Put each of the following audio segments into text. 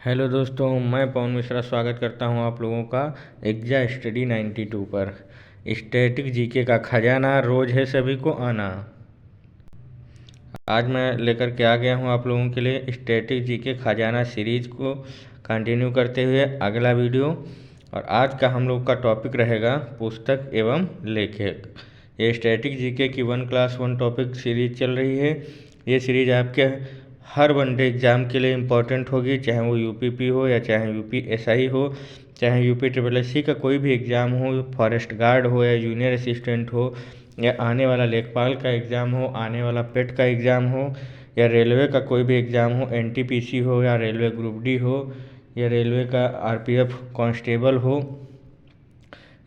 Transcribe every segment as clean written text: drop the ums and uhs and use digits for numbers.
Hello दोस्तों, मैं पवन मिश्रा स्वागत करता हूं आप लोगों का एग्जा स्टडी 92 पर। स्टैटिक जीके का खजाना रोज है सभी को आना। आज मैं लेकर के आ गया हूं आप लोगों के लिए स्टैटिक जीके खजाना सीरीज को कंटिन्यू करते हुए अगला वीडियो। और आज का हम लोग का टॉपिक रहेगा पुस्तक एवं लेखक। ये स्टैटिक जीके की 1 क्लास 1 टॉपिक सीरीज चल रही है। ये सीरीज आपके हर वनडे एग्ज़ाम के लिए इम्पोर्टेंट होगी, चाहे वो यूपीपी हो या चाहे यूपीएसआई हो, चाहे यूपी ट्रिपल एससी का कोई भी एग्ज़ाम हो, फॉरेस्ट गार्ड हो या जूनियर असिस्टेंट हो, या आने वाला लेखपाल का एग्ज़ाम हो, आने वाला पेट का एग्ज़ाम हो, या रेलवे का कोई भी एग्ज़ाम हो, एनटीपीसी हो या रेलवे ग्रुप डी हो, या रेलवे का आरपीएफ कांस्टेबल हो,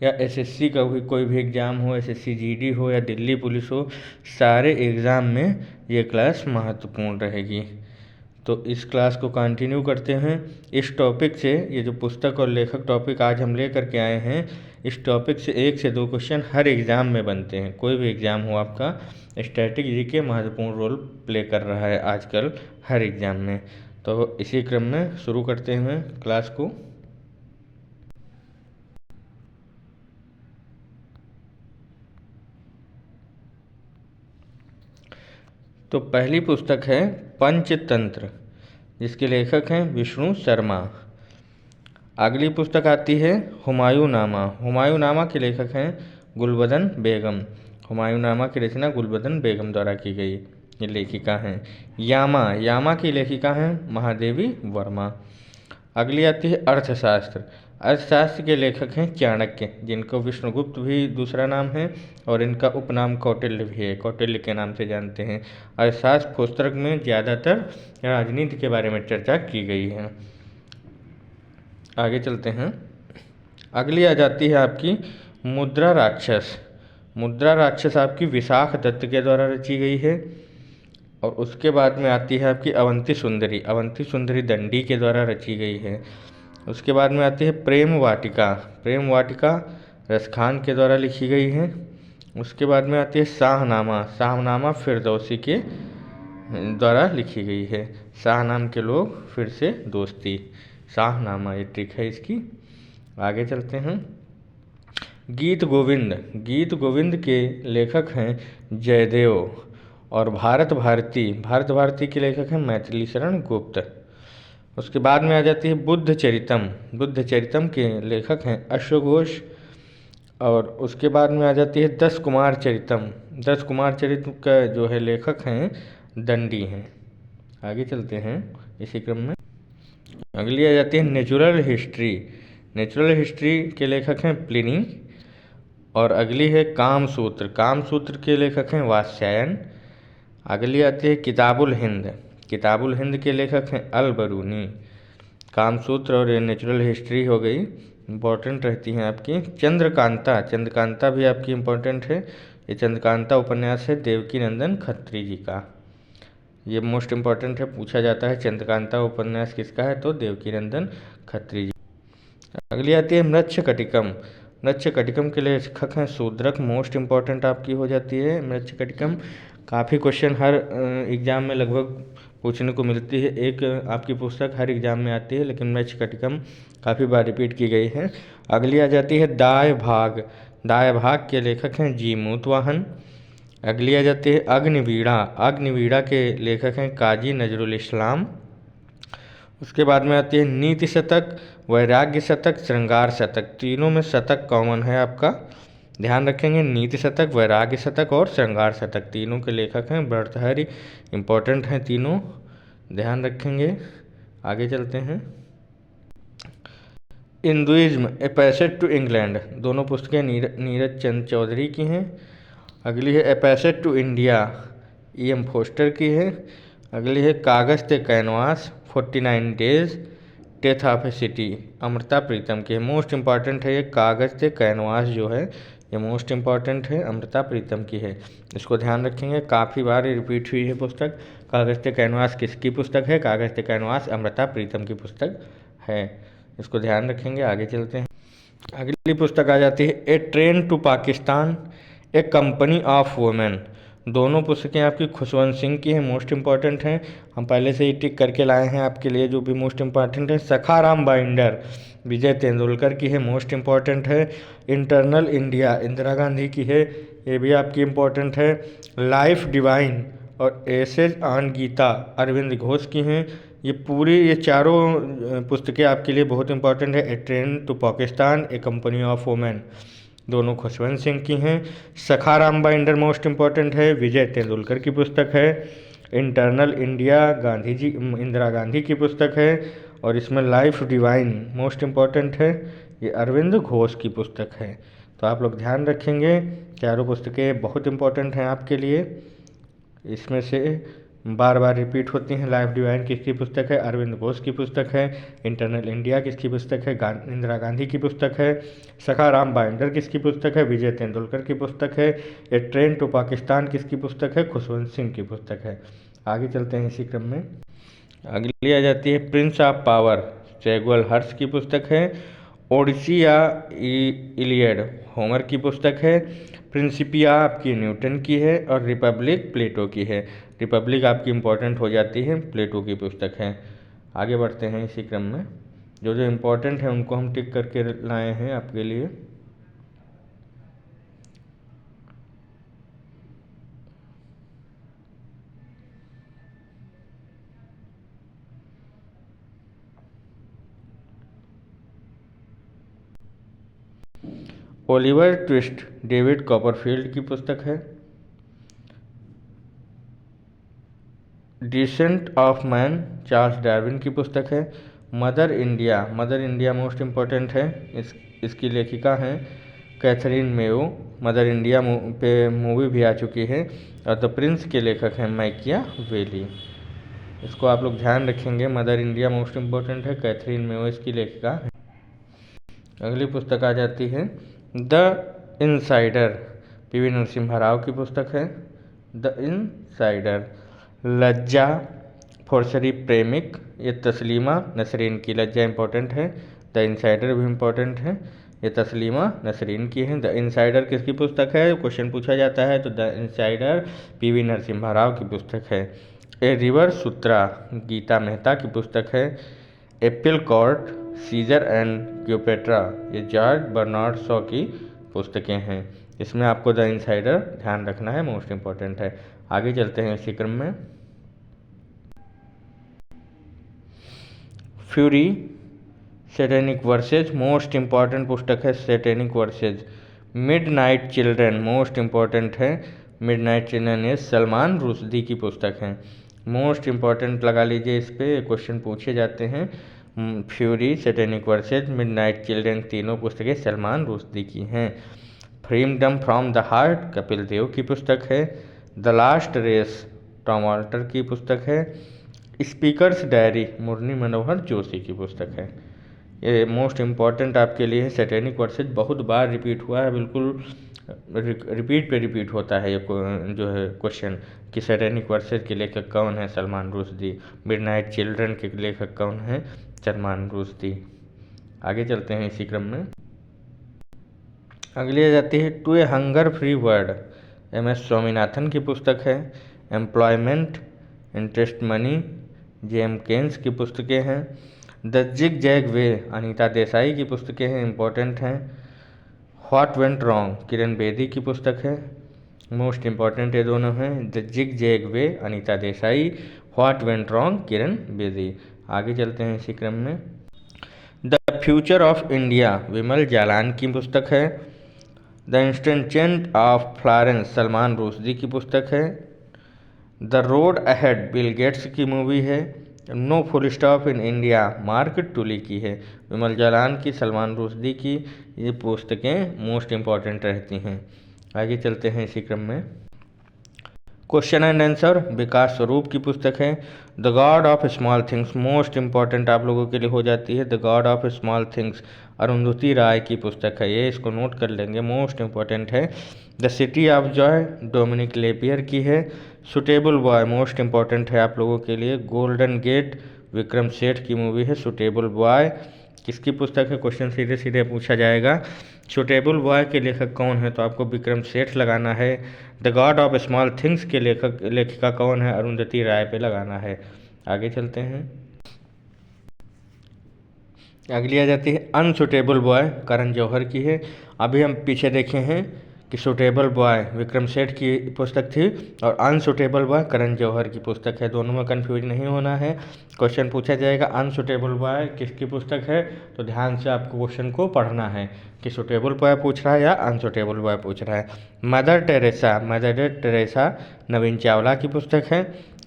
या एसएससी का कोई भी एग्ज़ाम हो, एसएससी जीडी हो या दिल्ली पुलिस हो, सारे एग्ज़ाम में ये क्लास महत्वपूर्ण रहेगी। तो इस क्लास को कंटिन्यू करते हैं इस टॉपिक से। ये जो पुस्तक और लेखक टॉपिक आज हम ले करके आए हैं, इस टॉपिक से 1 से 2 क्वेश्चन हर एग्ज़ाम में बनते हैं। कोई भी एग्ज़ाम हो आपका, स्टैटिक जीके महत्वपूर्ण रोल प्ले कर रहा है आजकल हर एग्ज़ाम में। तो इसी क्रम में शुरू करते हैं क्लास को। तो पहली पुस्तक है पंचतंत्र, जिसके लेखक हैं विष्णु शर्मा। अगली पुस्तक आती है हुमायूं नामा। हुमायूं नामा के लेखक हैं गुलबदन बेगम। हुमायूं नामा की रचना गुलबदन बेगम द्वारा की गई, ये लेखिका हैं। यामा, यामा की लेखिका हैं महादेवी वर्मा। अगली आती है अर्थशास्त्र। अर्थशास्त्र के लेखक हैं चाणक्य, जिनको विष्णुगुप्त भी दूसरा नाम है और इनका उपनाम कौटिल्य भी है, कौटिल्य के नाम से जानते हैं। अर्थशास्त्र पुस्तक में ज़्यादातर राजनीति के बारे में चर्चा की गई है। आगे चलते हैं। अगली आ जाती है आपकी मुद्रा राक्षस। मुद्रा राक्षस आपकी विशाख दत्त के द्वारा रची गई है। और उसके बाद में आती है आपकी अवंती सुंदरी। अवंती सुंदरी दंडी के द्वारा रची गई है। उसके बाद में आती है प्रेम वाटिका। प्रेम वाटिका रसखान के द्वारा लिखी गई है। उसके बाद में आती है शाहनामा। शाहनामा फिरदौसी के द्वारा लिखी गई है। शाह नाम के लोग फिर से दोस्ती, शाहनामा ये ट्रिक है इसकी। आगे चलते हैं। गीत गोविंद। गीत गोविंद के लेखक हैं जयदेव। और भारत भारती, भारत भारती के लेखक हैं मैथिली शरण गुप्त। उसके बाद में आ जाती है बुद्ध चरितम। बुद्ध चरितम के लेखक हैं अश्वघोष। और उसके बाद में आ जाती है 10 कुमार चरितम। 10 कुमार चरित्र का जो है लेखक हैं दंडी हैं। आगे चलते हैं इसी क्रम में। अगली आ जाती है नेचुरल हिस्ट्री। नेचुरल हिस्ट्री के लेखक हैं प्लिनी। और अगली है कामसूत्र। कामसूत्र के लेखक हैं वात्स्यायन। अगली आती है किताबुल हिंद। किताबुल हिंद के लेखक हैं अल बरूनी। कामसूत्र और नेचुरल हिस्ट्री हो गई, इम्पोर्टेंट रहती हैं आपकी। चंद्रकांता, चंद्रकांता भी आपकी इम्पोर्टेंट है। ये चंद्रकांता उपन्यास है देवकी नंदन खत्री जी का। ये मोस्ट इम्पॉर्टेंट है, पूछा जाता है चंद्रकांता उपन्यास किसका है, तो देवकी नंदन खत्री जी। अगली आती है मृच्छकटिकम। मृच्छकटिकम के लेखक हैं शूद्रक। मोस्ट इम्पॉर्टेंट आपकी हो जाती है मृच्छकटिकम। काफ़ी क्वेश्चन हर एग्ज़ाम में लगभग पूछने को मिलती है। एक आपकी पुस्तक हर एग्ज़ाम में आती है, लेकिन मृच्छकटिकम काफ़ी बार रिपीट की गई है। अगली आ जाती है दाय भाग। दाय भाग के लेखक हैं जी मूतवाहन। अगली आ जाती है अग्निवीणा। अग्निवीणा के लेखक हैं काजी नजरुल इस्लाम। उसके बाद में आती है नीति शतक, वैराग्य शतक, श्रृंगार शतक। तीनों में शतक कॉमन है आपका, ध्यान रखेंगे। नीति शतक, वैराग्य शतक और श्रृंगार शतक, तीनों के लेखक हैं भर्तृहरि। इम्पोर्टेंट हैं तीनों, ध्यान रखेंगे। आगे चलते हैं। Hinduism a passage to England, दोनों पुस्तकें नीरज चंद चौधरी की हैं। अगली है a passage to India, E.M. Forster की है। अगली है कागज़ ते canvas, 49 days, death of a city, Amrita Pritam की है। मोस्ट इम्पॉर्टेंट है ये कागज़ ते कैनवास जो है, ये मोस्ट इम्पॉर्टेंट है, अमृता प्रीतम की है। इसको ध्यान रखेंगे, काफ़ी बार रिपीट हुई है पुस्तक। कागज़ ते कैनवास किसकी पुस्तक है? कागज़ ते कैनवास अमृता प्रीतम की पुस्तक है, इसको ध्यान रखेंगे। आगे चलते हैं। अगली पुस्तक आ जाती है a train to Pakistan, a company of women. दोनों पुस्तकें आपकी खुशवंत सिंह की हैं, मोस्ट इम्पॉर्टेंट हैं, हम पहले से ही टिक करके लाए हैं आपके लिए जो भी मोस्ट इम्पॉर्टेंट है। सखाराम बाइंडर विजय तेंदुलकर की है, मोस्ट इम्पॉर्टेंट है। इंटरनल इंडिया इंदिरा गांधी की है, ये भी आपकी इम्पोर्टेंट है। लाइफ डिवाइन और एसेज ऑन गीता अरविंद घोष की हैं। ये चारों पुस्तकें आपके लिए बहुत इंपॉर्टेंट है। A train to Pakistan, a company of women, दोनों खुशवंत सिंह की हैं। सखाराम बाइंडर मोस्ट इम्पॉर्टेंट है, विजय तेंदुलकर की पुस्तक है। इंटरनल इंडिया गांधी जी इंदिरा गांधी की पुस्तक है। और इसमें लाइफ डिवाइन मोस्ट इम्पॉर्टेंट है, ये अरविंद घोष की पुस्तक है। तो आप लोग ध्यान रखेंगे, चारों पुस्तकें बहुत इम्पोर्टेंट हैं आपके लिए। इसमें से बार बार रिपीट होती हैं। लाइफ डिवाइन किसकी पुस्तक है? अरविंद घोष की पुस्तक है। इंटरनल इंडिया किसकी पुस्तक है? इंदिरा गांधी की पुस्तक है। सखाराम बाइंडर किसकी पुस्तक है? विजय तेंदुलकर की पुस्तक है। ए ट्रेन टू पाकिस्तान किसकी पुस्तक है? खुशवंत सिंह की पुस्तक है। आगे चलते हैं इसी क्रम में। अगली आ जाती है प्रिंस ऑफ पावर, सैमुअल हर्ष की पुस्तक है। ओडिसी या इलियड होमर की पुस्तक है। प्रिंसिपिया आपकी न्यूटन की है। और रिपब्लिक प्लेटो की है। रिपब्लिक आपकी इम्पोर्टेंट हो जाती है, प्लेटो की पुस्तक है। आगे बढ़ते हैं इसी क्रम में। जो जो इम्पोर्टेंट है उनको हम टिक करके लाए हैं आपके लिए। ओलिवर ट्विस्ट डेविड कॉपरफील्ड की पुस्तक है। Descent of man Charles Darwin की पुस्तक है। मदर इंडिया मोस्ट इम्पॉर्टेंट है, इसकी लेखिका हैं कैथरीन मेयो। मदर इंडिया पे मूवी भी आ चुकी है। और द प्रिंस के लेखक हैं मैकियावेली। इसको आप लोग ध्यान रखेंगे, मदर इंडिया मोस्ट इम्पॉर्टेंट है, कैथरीन मेयो इसकी लेखिका है। अगली पुस्तक आ जाती है the insider, PV Narasimha Rao की पुस्तक है। The insider. लज्जा फोर्सरी प्रेमिक, ये तस्लीमा नसरीन की। लज्जा इंपॉर्टेंट है, द इनसाइडर भी इम्पोर्टेंट है, ये तस्लीमा नसरीन की है। द इनसाइडर किसकी पुस्तक है? क्वेश्चन पूछा जाता है तो the insider PV Narasimha Rao की पुस्तक है। ए रिवर सूत्रा गीता मेहता की पुस्तक है। एप्पल कॉर्ट सीजर एंड क्योपेट्रा, ये जॉर्ज बर्नार्ड शॉ की पुस्तकें हैं। इसमें आपको द इनसाइडर ध्यान रखना है, मोस्ट इम्पॉर्टेंट है। आगे चलते हैं इसी क्रम में। Fury satanic versus most important पुस्तक है, satanic verses. Midnight children most important है, मिडनाइट चिल्ड्रन ये सलमान रुश्दी की पुस्तक है। मोस्ट इम्पॉर्टेंट लगा लीजिए, इस पर क्वेश्चन पूछे जाते हैं। Fury satanic verses midnight children तीनों पुस्तकें सलमान रुश्दी की हैं। Freedom from the heart Kapil Dev की पुस्तक है। The last race Tom Walter की पुस्तक है। स्पीकर्स डायरी मुरली मनोहर जोशी की पुस्तक है। ये मोस्ट इम्पॉर्टेंट आपके लिए है। सैटेनिक वर्सेज बहुत बार रिपीट हुआ है, बिल्कुल रिपीट पे रिपीट होता है ये जो है क्वेश्चन कि सैटेनिक वर्सेज के लेखक कौन है? सलमान रुश्दी। मिडनाइट चिल्ड्रन के लेखक कौन है? सलमान रुश्दी। आगे चलते हैं इसी क्रम में। अगली आ जाती है to a hunger free world, M S. Swaminathan की पुस्तक है। Employment interest money J M. Keynes की पुस्तकें हैं। The zig zag way Anita Desai की पुस्तकें हैं, इम्पोर्टेंट हैं। What went wrong Kiran Bedi की पुस्तक है, मोस्ट इम्पॉर्टेंट ये दोनों हैं। The zig zag way Anita Desai, what went wrong Kiran Bedi. आगे चलते हैं इसी क्रम में। The future of India Bimal Jalan की पुस्तक है। The instant of Florence Salman Rushdie की पुस्तक है। The road ahead Bill Gates की मूवी है। No full stop in India Mark Tully की है। विमल जालान की, सलमान रुश्दी की ये पुस्तकें मोस्ट इम्पॉर्टेंट रहती हैं। आगे चलते हैं इसी क्रम में। क्वेश्चन एंड आंसर विकास स्वरूप की पुस्तक है। The god of small things most important आप लोगों के लिए हो जाती है। The god of small things Arundhati Roy की पुस्तक है, ये इसको नोट कर लेंगे, मोस्ट इम्पॉर्टेंट है। The city of joy Dominique Lapierre की है। सुटेबल बॉय मोस्ट इम्पॉर्टेंट है आप लोगों के लिए। गोल्डन गेट विक्रम सेठ की मूवी है सुटेबल बॉय। किसकी पुस्तक है, क्वेश्चन सीधे सीधे पूछा जाएगा। सूटेबल बॉय के लेखक कौन है, तो आपको विक्रम सेठ लगाना है। The god of small things के लेखिका कौन है, अरुंधति राय पे लगाना है। आगे चलते हैं। अगली आ जाती है अनसूटेबल बॉय, करण जौहर की है। अभी हम पीछे देखे हैं कि सूटेबल बॉय विक्रम सेठ की पुस्तक थी और अनसूटेबल बॉय करण जौहर की पुस्तक है। दोनों में कंफ्यूज नहीं होना है। क्वेश्चन पूछा जाएगा अनसूटेबल बॉय किसकी पुस्तक है, तो ध्यान से आपको क्वेश्चन को पढ़ना है कि सूटेबल बॉय पूछ रहा है या अनसूटेबल बॉय पूछ रहा है। मदर टेरेसा नवीन चावला की पुस्तक है।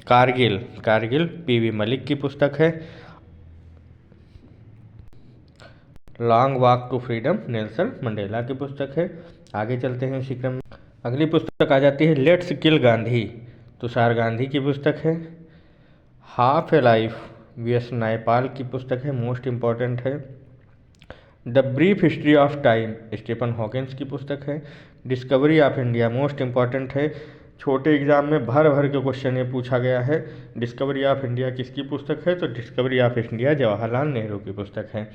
कारगिल पीवी मलिक की पुस्तक है। Long walk to freedom Nelson Mandela की पुस्तक है। आगे चलते हैं इसी क्रम में। अगली पुस्तक आ जाती है लेट्स किल गांधी, तुषार गांधी की पुस्तक है। Half a life V S. Naipaul की पुस्तक है, मोस्ट इम्पॉर्टेंट है। The brief history of time Stephen Hawkins की पुस्तक है। Discovery of India most important है, छोटे एग्जाम में भर भर के क्वेश्चन ये पूछा गया है। डिस्कवरी ऑफ इंडिया किसकी पुस्तक है, तो discovery of India Jawaharlal Nehru की पुस्तक है।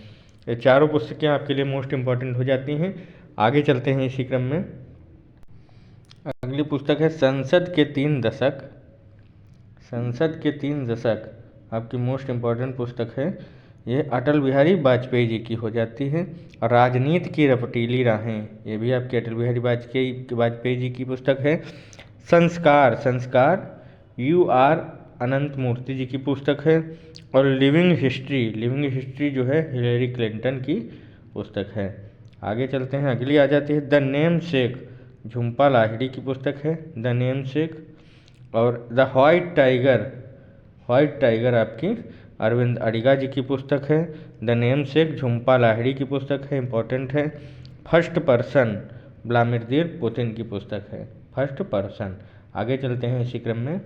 ये चारों पुस्तकें आपके लिए मोस्ट इम्पॉर्टेंट हो जाती हैं। आगे चलते हैं इसी क्रम में। अगली पुस्तक है संसद के 3 दशक। संसद के 3 दशक आपकी मोस्ट इम्पॉर्टेंट पुस्तक है। ये अटल बिहारी वाजपेयी जी की हो जाती है। राजनीति की रपटीली राहें, ये भी आपके अटल बिहारी वाजपेयी जी की पुस्तक है। संस्कार U.R. अनंत मूर्ति जी की पुस्तक है। और लिविंग हिस्ट्री जो है हिलेरी क्लिंटन की पुस्तक है। आगे चलते हैं। अगली आ जाती है द नेम सेक, झुम्पा लाहिड़ी की पुस्तक है द नेम सेक। और द व्हाइट टाइगर आपकी अरविंद अडिगा जी की पुस्तक है। द नेम सेक झुम्पा लाहिड़ी की पुस्तक है, इंपॉर्टेंट है। फर्स्ट पर्सन व्लादिमीर पुतिन की पुस्तक है, फर्स्ट पर्सन। आगे चलते हैं इसी क्रम में।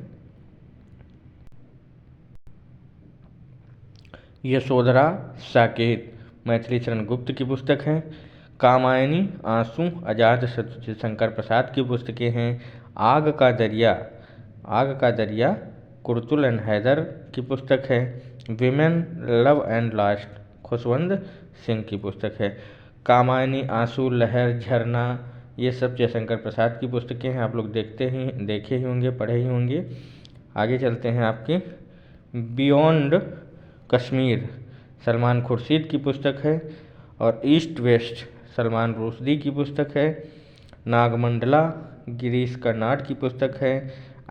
यशोधरा साकेत मैथिली चरण गुप्त की पुस्तक है। कामायनी आंसू आजाद शंकर प्रसाद की पुस्तकें हैं। आग का दरिया कुर्तुल एंड हैदर की पुस्तक है। Women love and last Khushwant Singh की पुस्तक है। कामायनी आंसू लहर झरना ये सब जयशंकर प्रसाद की पुस्तकें हैं, आप लोग देखे ही होंगे, पढ़े ही होंगे। आगे चलते हैं आपके बियॉन्ड कश्मीर सलमान खुर्शीद की पुस्तक है। और ईस्ट वेस्ट सलमान रुश्दी की पुस्तक है। नागमंडला गिरीश कर्नाड की पुस्तक है।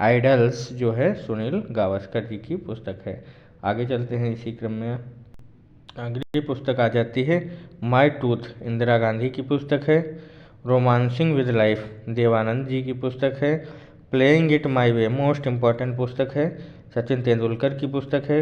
आइडल्स जो है सुनील गावस्कर जी की पुस्तक है। आगे चलते हैं इसी क्रम में। अगली पुस्तक आ जाती है माय टूथ इंदिरा गांधी की पुस्तक है। रोमांसिंग विद लाइफ देवानंद जी की पुस्तक है। Playing it my way most important पुस्तक है, सचिन तेंदुलकर की पुस्तक है।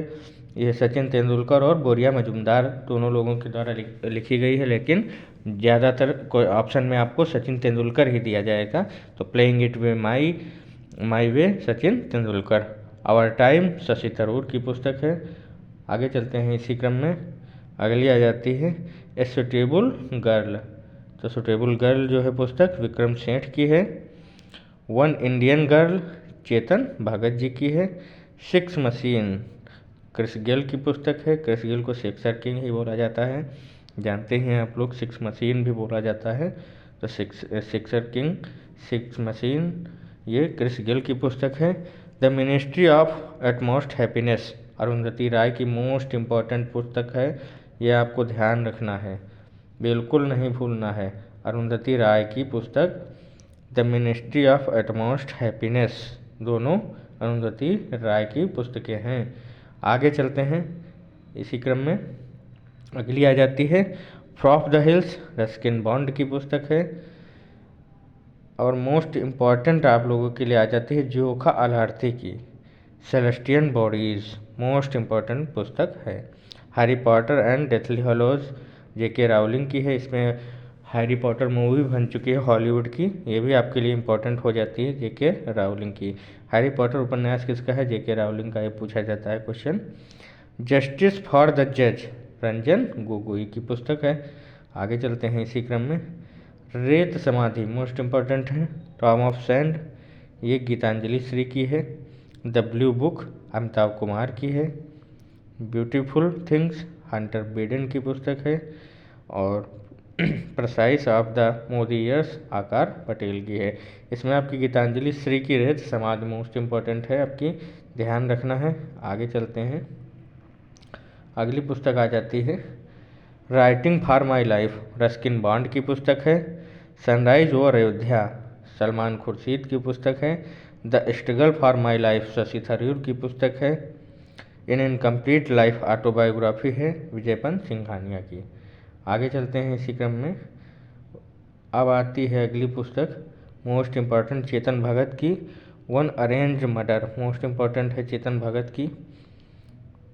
यह सचिन तेंदुलकर और बोरिया मजुमदार दोनों लोगों के द्वारा लिखी गई है, लेकिन ज़्यादातर ऑप्शन में आपको सचिन तेंदुलकर ही दिया जाएगा। तो playing it way my way Sachin Tendulkar. Our time Shashi Tharoor की पुस्तक है। आगे चलते हैं इसी क्रम में। अगली आ जाती है ए सूटेबल गर्ल, तो सूटेबल गर्ल जो है पुस्तक विक्रम सेठ की है। One Indian girl Chetan Bhagat ji की है। सिक्स मशीन क्रिस गेल की पुस्तक है। क्रिस गेल को सिक्सर किंग ही बोला जाता है, जानते हैं आप लोग, सिक्स मशीन भी बोला जाता है। तो सिक्सर किंग सिक्स मशीन ये क्रिस गेल की पुस्तक है। The ministry of utmost happiness Arundhati Roy की मोस्ट इम्पॉर्टेंट पुस्तक है, ये आपको ध्यान रखना है, बिल्कुल नहीं भूलना है। अरुंधति राय की पुस्तक the ministry of utmost happiness, दोनों अरुंधति राय की पुस्तकें हैं। आगे चलते हैं इसी क्रम में। अगली आ जाती है from the hills Ruskin bond की पुस्तक है। और मोस्ट इम्पॉर्टेंट आप लोगों के लिए आ जाती है जोखा अलार्थी की सेलेस्टियन बॉडीज़, मोस्ट इम्पॉर्टेंट पुस्तक है। Harry Potter and deathly hallows J K Rowling की है, इसमें हैरी पॉटर मूवी बन चुकी है हॉलीवुड की, ये भी आपके लिए इम्पोर्टेंट हो जाती है जेके रावलिंग की। हैरी पॉटर उपन्यास किसका है, जेके रावलिंग का, ये पूछा जाता है क्वेश्चन। जस्टिस फॉर द जज रंजन गोगोई की पुस्तक है। आगे चलते हैं इसी क्रम में। रेत समाधि मोस्ट इम्पॉर्टेंट है। टॉम ऑफ सैंड ये गीतांजलि श्री की है। The blue book Amitabh Kumar की है। ब्यूटीफुल थिंग्स हंटर बिडेन की पुस्तक है। और precise of the Modi years आकार पटेल की है। इसमें आपकी गीतांजलि श्री की रहस्य समाज मोस्ट इम्पोर्टेंट है, आपकी ध्यान रखना है। आगे चलते हैं, अगली पुस्तक आ जाती है writing for my life, Ruskin bond की पुस्तक है। सनराइज ओवर अयोध्या, सलमान खुर्शीद की पुस्तक है। The struggle for my life, Shashi Tharoor की पुस्तक है। इन इनकम्प्लीट लाइफ ऑटोबायोग्राफी है, विजयपंत सिंघानिया की। आगे चलते हैं इसी क्रम में, अब आती है अगली पुस्तक मोस्ट इम्पॉर्टेंट चेतन भगत की one arrange murder, most important है चेतन भगत की।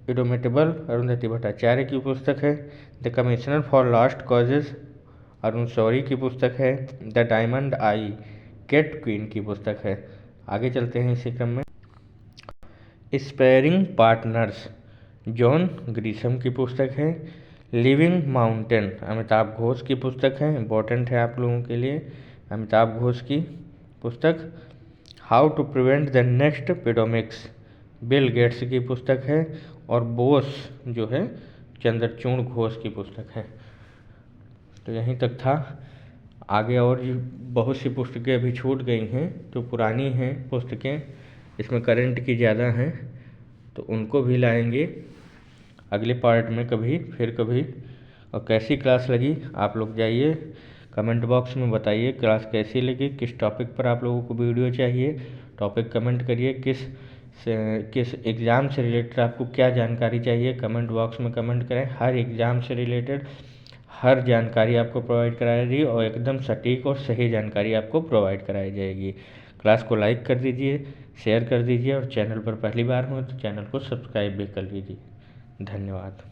इडोमिटेबल अरुंधति भट्टाचार्य की पुस्तक है। The commissioner for lost causes Arun Shourie की पुस्तक है। The diamond eye Kate Quinn की पुस्तक है। आगे चलते हैं इसी क्रम में, स्पेयरिंग पार्टनर्स जॉन ग्रीशम की पुस्तक है। लिविंग माउंटेन अमिताभ घोष की पुस्तक है, इम्पोर्टेंट है आप लोगों के लिए अमिताभ घोष की पुस्तक। How to prevent the next pandemics Bill Gates की पुस्तक है। और बोस जो है चंद्रचूड़ घोष की पुस्तक है। तो यहीं तक था, आगे और बहुत सी पुस्तकें अभी छूट गई हैं जो पुरानी हैं पुस्तकें, इसमें करंट की ज़्यादा हैं, तो उनको भी लाएंगे अगले पार्ट में कभी फिर कभी। और कैसी क्लास लगी आप लोग जाइए कमेंट बॉक्स में बताइए क्लास कैसी लगी, किस टॉपिक पर आप लोगों को वीडियो चाहिए, टॉपिक कमेंट करिए। किस एग्ज़ाम से रिलेटेड आपको क्या जानकारी चाहिए, कमेंट बॉक्स में कमेंट करें। हर एग्ज़ाम से रिलेटेड हर जानकारी आपको प्रोवाइड कराई जाएगी और एकदम सटीक और सही जानकारी आपको प्रोवाइड कराई जाएगी। क्लास को लाइक कर दीजिए, शेयर कर दीजिए और चैनल पर पहली बार हो तो चैनल को सब्सक्राइब भी कर लीजिए। धन्यवाद।